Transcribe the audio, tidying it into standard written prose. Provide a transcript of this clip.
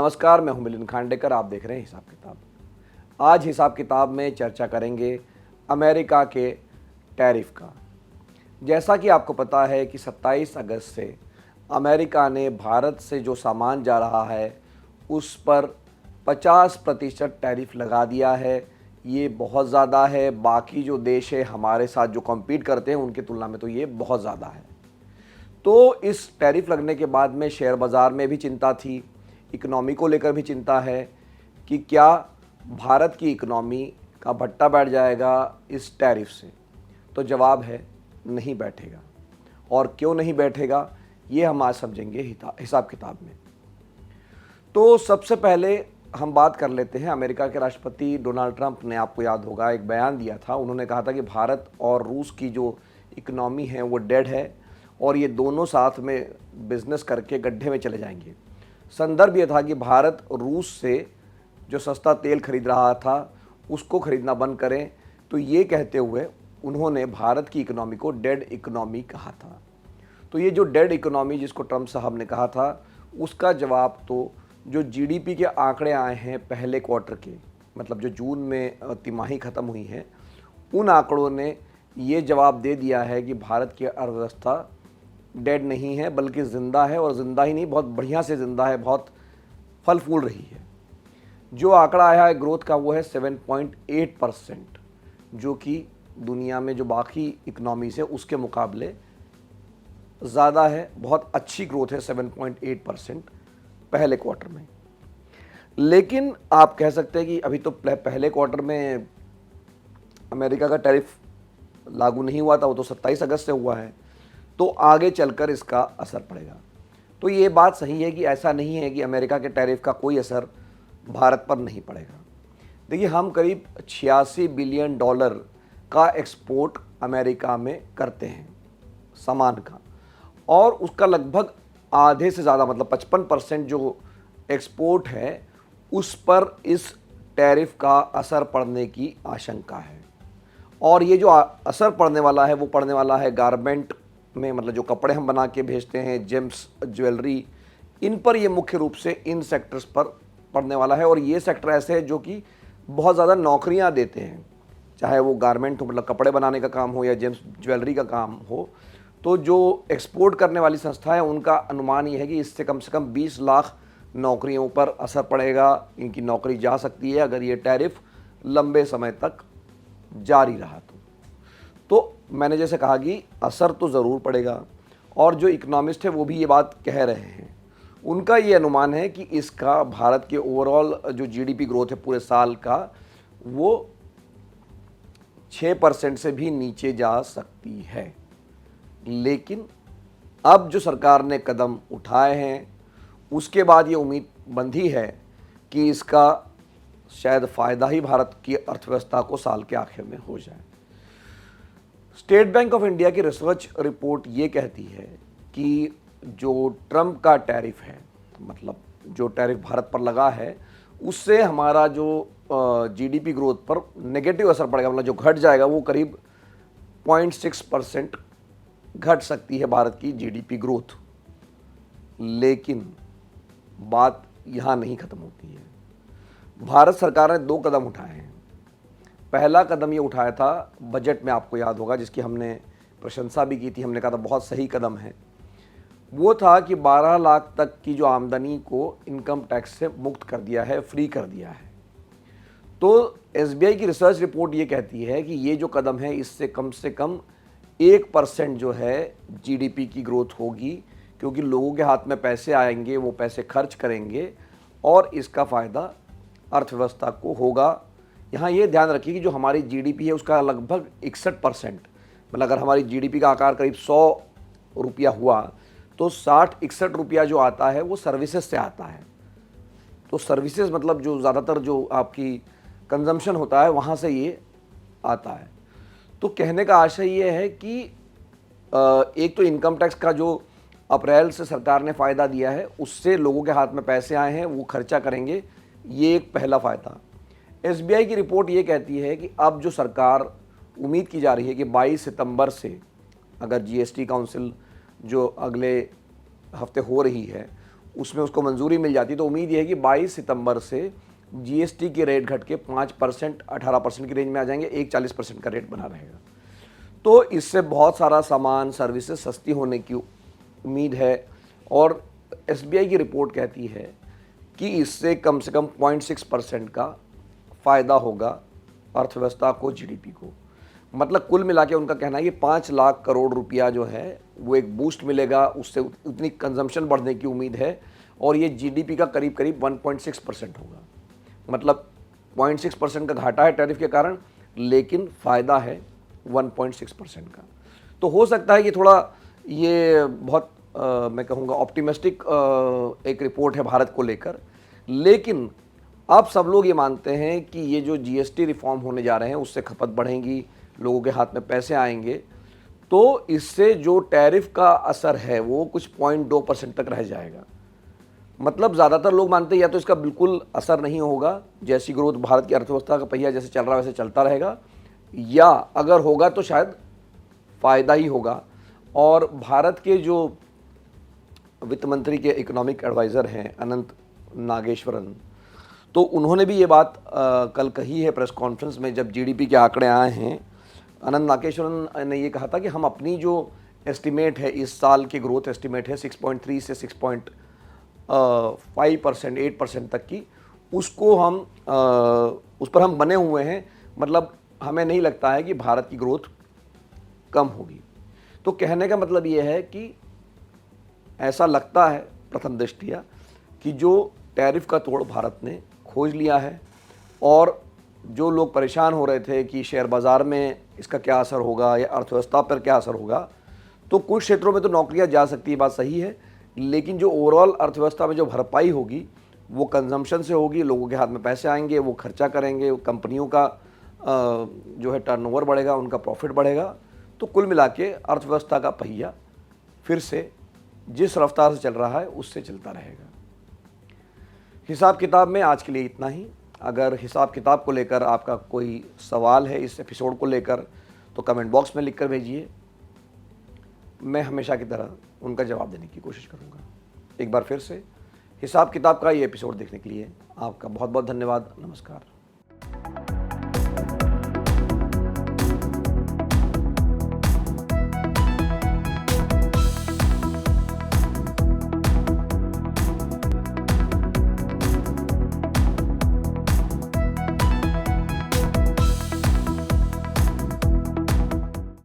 नमस्कार, मैं हूं मिलिंद खांडेकर। आप देख रहे हैं हिसाब किताब। आज हिसाब किताब में चर्चा करेंगे अमेरिका के टैरिफ का। जैसा कि आपको पता है कि 27 अगस्त से अमेरिका ने भारत से जो सामान जा रहा है उस पर 50% टैरिफ लगा दिया है। ये बहुत ज़्यादा है। बाकी जो देश है हमारे साथ जो कॉम्पीट करते हैं उनकी तुलना में तो ये बहुत ज़्यादा है। तो इस टैरिफ लगने के बाद में शेयर बाज़ार में भी चिंता थी, इकनॉमी को लेकर भी चिंता है कि क्या भारत की इकनॉमी का भट्टा बैठ जाएगा इस टैरिफ से। तो जवाब है नहीं बैठेगा। और क्यों नहीं बैठेगा ये हम आज समझेंगे हिसाब किताब में। तो सबसे पहले हम बात कर लेते हैं। अमेरिका के राष्ट्रपति डोनाल्ड ट्रंप ने, आपको याद होगा, एक बयान दिया था। उन्होंने कहा था कि भारत और रूस की जो इकनॉमी है वो डेड है और ये दोनों साथ में बिजनेस करके गड्ढे में चले जाएंगे। संदर्भ ये था कि भारत रूस से जो सस्ता तेल खरीद रहा था उसको खरीदना बंद करें। तो ये कहते हुए उन्होंने भारत की इकनॉमी को डेड इकनॉमी कहा था। तो ये जो डेड इकनॉमी जिसको ट्रंप साहब ने कहा था उसका जवाब तो जो जीडीपी के आंकड़े आए हैं पहले क्वार्टर के, मतलब जो जून में तिमाही ख़त्म हुई है, उन आंकड़ों ने ये जवाब दे दिया है कि भारत की अर्थव्यवस्था डेड नहीं है बल्कि ज़िंदा है। और ज़िंदा ही नहीं, बहुत बढ़िया से ज़िंदा है, बहुत फल फूल रही है। जो आंकड़ा आया है ग्रोथ का वो है 7.8%, जो कि दुनिया में जो बाकी इकनॉमीज़ है उसके मुकाबले ज़्यादा है। बहुत अच्छी ग्रोथ है 7.8% पहले क्वार्टर में। लेकिन आप कह सकते हैं कि अभी तो पहले क्वार्टर में अमेरिका का टैरिफ लागू नहीं हुआ था, वो तो 27 अगस्त से हुआ है। तो आगे चलकर इसका असर पड़ेगा। तो ये बात सही है कि ऐसा नहीं है कि अमेरिका के टैरिफ का कोई असर भारत पर नहीं पड़ेगा। देखिए, हम करीब 86 बिलियन डॉलर का एक्सपोर्ट अमेरिका में करते हैं सामान का, और उसका लगभग आधे से ज़्यादा, मतलब 55% जो एक्सपोर्ट है उस पर इस टैरिफ का असर पड़ने की आशंका है। और ये जो असर पड़ने वाला है वो पड़ने वाला है गारमेंट में, मतलब जो कपड़े हम बना के भेजते हैं, जेम्स, ज्वेलरी, इन पर ये मुख्य रूप से इन सेक्टर्स पर पड़ने वाला है। और ये सेक्टर ऐसे हैं जो कि बहुत ज़्यादा नौकरियां देते हैं, चाहे वो गारमेंट हो, मतलब कपड़े बनाने का काम हो, या जेम्स ज्वेलरी का काम हो। तो जो एक्सपोर्ट करने वाली संस्था है उनका अनुमान ये है कि इससे कम से कम 20 लाख नौकरियों पर असर पड़ेगा। इनकी नौकरी जा सकती है अगर ये टैरिफ लंबे समय तक जारी रहा तो मैंने जैसे कहा कि असर तो ज़रूर पड़ेगा। और जो इकोनॉमिस्ट है वो भी ये बात कह रहे हैं। उनका ये अनुमान है कि इसका भारत के ओवरऑल जो जीडीपी ग्रोथ है पूरे साल का वो 6% से भी नीचे जा सकती है। लेकिन अब जो सरकार ने कदम उठाए हैं उसके बाद ये उम्मीद बंधी है कि इसका शायद फ़ायदा ही भारत की अर्थव्यवस्था को साल के आखिर में हो जाए। स्टेट बैंक ऑफ इंडिया की रिसर्च रिपोर्ट ये कहती है कि जो ट्रंप का टैरिफ है, मतलब जो टैरिफ भारत पर लगा है, उससे हमारा जो जीडीपी ग्रोथ पर नेगेटिव असर पड़ेगा, मतलब जो घट जाएगा वो करीब 0.6% घट सकती है भारत की जीडीपी ग्रोथ। लेकिन बात यहाँ नहीं ख़त्म होती है। भारत सरकार ने 2 कदम उठाए हैं। पहला कदम ये उठाया था बजट में, आपको याद होगा, जिसकी हमने प्रशंसा भी की थी। हमने कहा था बहुत सही कदम है। वो था कि 12 लाख तक की जो आमदनी को इनकम टैक्स से मुक्त कर दिया है, फ्री कर दिया है। तो एसबीआई की रिसर्च रिपोर्ट ये कहती है कि ये जो कदम है इससे कम 1% जो है जीडीपी की ग्रोथ होगी, क्योंकि लोगों के हाथ में पैसे आएंगे, वो पैसे खर्च करेंगे और इसका फ़ायदा अर्थव्यवस्था को होगा। यहाँ ये ध्यान रखिए कि जो हमारी जीडीपी है उसका लगभग 61%, मतलब अगर हमारी जीडीपी का आकार करीब 100 रुपया हुआ तो 60-61 रुपया जो आता है वो सर्विसेज से आता है। तो सर्विसेज मतलब जो ज़्यादातर जो आपकी कंजम्पशन होता है वहाँ से ये आता है। तो कहने का आशय ये है कि एक तो इनकम टैक्स का जो अप्रैल से सरकार ने फ़ायदा दिया है उससे लोगों के हाथ में पैसे आए हैं, वो खर्चा करेंगे, ये एक पहला फ़ायदा। एसबीआई की रिपोर्ट ये कहती है कि अब जो सरकार, उम्मीद की जा रही है कि 22 सितंबर से अगर जीएसटी काउंसिल जो अगले हफ्ते हो रही है उसमें उसको मंजूरी मिल जाती, तो उम्मीद ये है कि 22 सितंबर से जीएसटी की रेट घट के 5% 18% की रेंज में आ जाएंगे, 40% का रेट बना रहेगा। तो इससे बहुत सारा सामान सर्विसेज सस्ती होने की उम्मीद है। और एसबीआई की रिपोर्ट कहती है कि इससे कम से कम 0.6% का फ़ायदा होगा अर्थव्यवस्था को, जीडीपी को। मतलब कुल मिला के उनका कहना है कि 5 लाख करोड़ रुपया जो है वो एक बूस्ट मिलेगा, उससे उतनी कंजम्पशन बढ़ने की उम्मीद है, और ये जीडीपी का करीब करीब 1.6% होगा। मतलब 0.6% का घाटा है टैरिफ के कारण, लेकिन फ़ायदा है 1.6% का। तो हो सकता है कि थोड़ा ये बहुत मैं कहूँगा ऑप्टिमिस्टिक एक रिपोर्ट है भारत को लेकर, लेकिन अब सब लोग ये मानते हैं कि ये जो जीएसटी रिफॉर्म होने जा रहे हैं उससे खपत बढ़ेगी, लोगों के हाथ में पैसे आएंगे, तो इससे जो टैरिफ का असर है वो कुछ 0.2% तक रह जाएगा। मतलब ज़्यादातर लोग मानते हैं या तो इसका बिल्कुल असर नहीं होगा, जैसी ग्रोथ भारत की अर्थव्यवस्था का पहिया जैसे चल रहा है वैसे चलता रहेगा, या अगर होगा तो शायद फ़ायदा ही होगा। और भारत के जो वित्त मंत्री के इकोनॉमिक एडवाइज़र हैं अनंत नागेश्वरन, तो उन्होंने भी ये बात कल कही है प्रेस कॉन्फ्रेंस में जब जीडीपी के आंकड़े आए हैं। अनंत नागेश्वरन ने ये कहा था कि हम अपनी जो एस्टिमेट है, इस साल की ग्रोथ एस्टिमेट है 6.3 से 6.5% 8% तक की, उसको हम उस पर हम बने हुए हैं। मतलब हमें नहीं लगता है कि भारत की ग्रोथ कम होगी। तो कहने का मतलब ये है कि ऐसा लगता है प्रथम दृष्टया कि जो टैरिफ का तोड़ भारत ने खोज लिया है, और जो लोग परेशान हो रहे थे कि शेयर बाज़ार में इसका क्या असर होगा या अर्थव्यवस्था पर क्या असर होगा, तो कुछ क्षेत्रों में तो नौकरियां जा सकती है, बात सही है, लेकिन जो ओवरऑल अर्थव्यवस्था में जो भरपाई होगी वो कंजम्पशन से होगी, लोगों के हाथ में पैसे आएंगे, वो खर्चा करेंगे, कंपनियों का जो है टर्नओवर बढ़ेगा, उनका प्रॉफिट बढ़ेगा। तो कुल मिला के अर्थव्यवस्था का पहिया फिर से जिस रफ्तार से चल रहा है उससे चलता रहेगा। हिसाब किताब में आज के लिए इतना ही। अगर हिसाब किताब को लेकर आपका कोई सवाल है इस एपिसोड को लेकर, तो कमेंट बॉक्स में लिख कर भेजिए, मैं हमेशा की तरह उनका जवाब देने की कोशिश करूँगा। एक बार फिर से हिसाब किताब का ये एपिसोड देखने के लिए आपका बहुत बहुत धन्यवाद। नमस्कार।